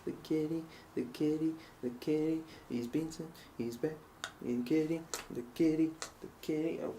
The kitty, the kitty, the kitty, he's beaten, he's back. The kitty, the kitty, the kitty. Oh,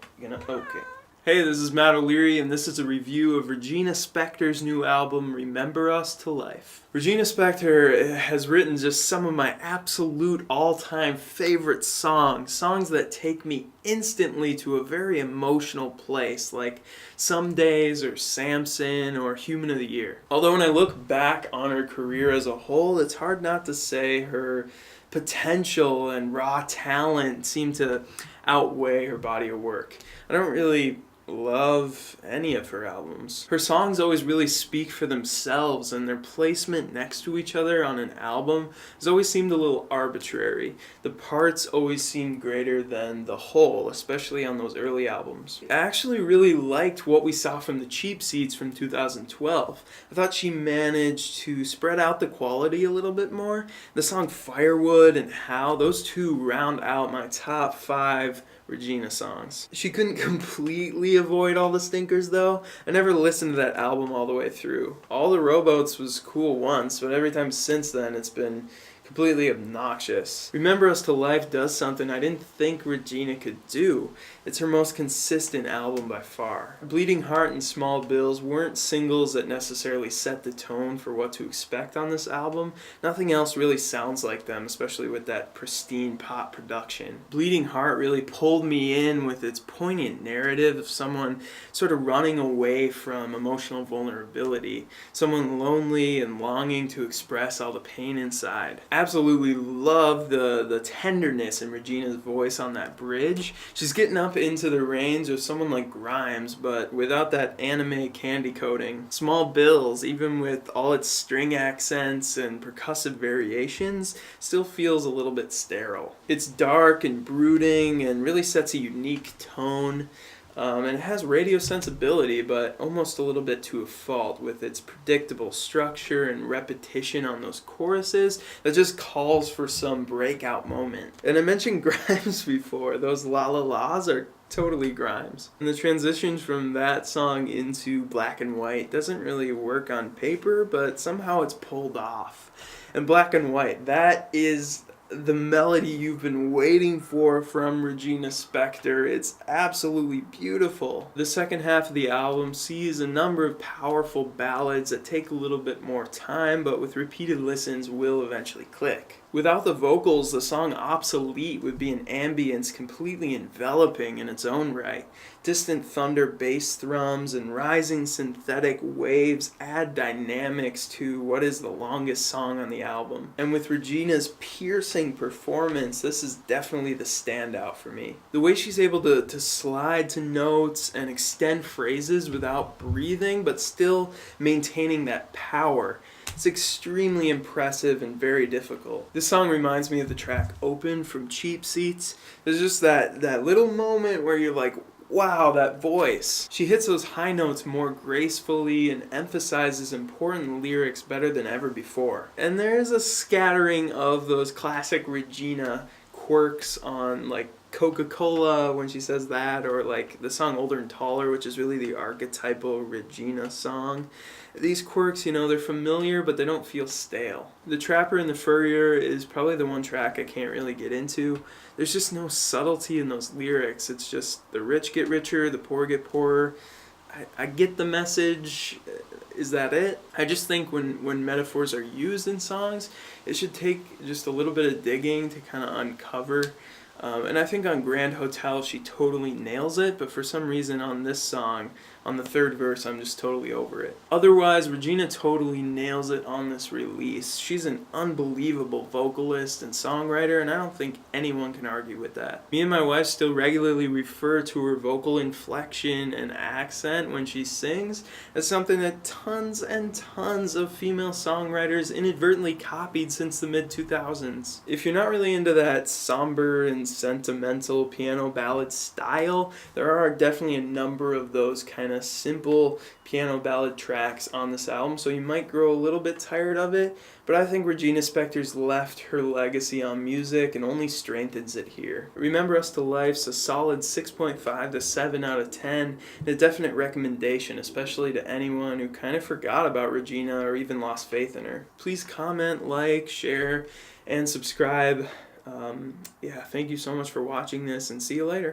okay. Hey, this is Matt O'Leary, and this is a review of Regina Spektor's new album, Remember Us to Life. Regina Spektor has written just some of my absolute all-time favorite songs that take me instantly to a very emotional place, like Some Days or Samson or Human of the Year. Although when I look back on her career as a whole, it's hard not to say her potential and raw talent seem to outweigh her body of work. I don't really love any of her albums. Her songs always really speak for themselves, and their placement next to each other on an album has always seemed a little arbitrary. The parts always seemed greater than the whole, especially on those early albums. I actually really liked what we saw from the Cheap Seats from 2012. I thought she managed to spread out the quality a little bit more. The song Firewood and How, those two round out my top 5 Regina songs. She couldn't completely avoid all the stinkers though. I never listened to that album all the way through. All the Rowboats was cool once, but every time since then it's been completely obnoxious. Remember Us to Life does something I didn't think Regina could do. It's her most consistent album by far. Bleeding Heart and Small Bills weren't singles that necessarily set the tone for what to expect on this album. Nothing else really sounds like them, especially with that pristine pop production. Bleeding Heart really pulled me in with its poignant narrative of someone sort of running away from emotional vulnerability, someone lonely and longing to express all the pain inside. Absolutely love the tenderness in Regina's voice on that bridge. She's getting up into the range of someone like Grimes, but without that anime candy coating. Small Bills, even with all its string accents and percussive variations, still feels a little bit sterile. It's dark and brooding and really sets a unique tone. And it has radio sensibility, but almost a little bit to a fault with its predictable structure and repetition on those choruses that just calls for some breakout moment. And I mentioned Grimes before. Those la la la's are totally Grimes. And the transition from that song into Black and White doesn't really work on paper, but somehow it's pulled off. And Black and White, that is the melody you've been waiting for from Regina Spektor. It's absolutely beautiful. The second half of the album sees a number of powerful ballads that take a little bit more time, but with repeated listens will eventually click. Without the vocals, the song Obsolete would be an ambience completely enveloping in its own right. Distant thunder bass thrums and rising synthetic waves add dynamics to what is the longest song on the album. And with Regina's piercing performance, this is definitely the standout for me. The way she's able to slide to notes and extend phrases without breathing, but still maintaining that power, it's extremely impressive and very difficult. This song reminds me of the track Open from Cheap Seats. There's just that little moment where you're like, wow, that voice. She hits those high notes more gracefully and emphasizes important lyrics better than ever before. And there's a scattering of those classic Regina quirks on like Coca-Cola when she says that, or like the song Older and Taller, which is really the archetypal Regina song. These quirks, they're familiar, but they don't feel stale. The Trapper and the Furrier is probably the one track I can't really get into. There's just no subtlety in those lyrics. It's just the rich get richer, the poor get poorer. I get the message. Is that it? I just think when metaphors are used in songs, it should take just a little bit of digging to kind of uncover. And I think on Grand Hotel she totally nails it, but for some reason on this song, on the third verse, I'm just totally over it. Otherwise, Regina totally nails it on this release. She's an unbelievable vocalist and songwriter, and I don't think anyone can argue with that. Me and my wife still regularly refer to her vocal inflection and accent when she sings as something that tons and tons of female songwriters inadvertently copied since the mid-2000s. If you're not really into that somber and fun, sentimental piano ballad style. There are definitely a number of those kind of simple piano ballad tracks on this album, so you might grow a little bit tired of it, but I think Regina Spektor's left her legacy on music and only strengthens it here. Remember Us to Life's a solid 6.5 to 7 out of 10, and a definite recommendation, especially to anyone who kind of forgot about Regina or even lost faith in her. Please comment, like, share, and subscribe. Yeah, thank you so much for watching this, and see you later.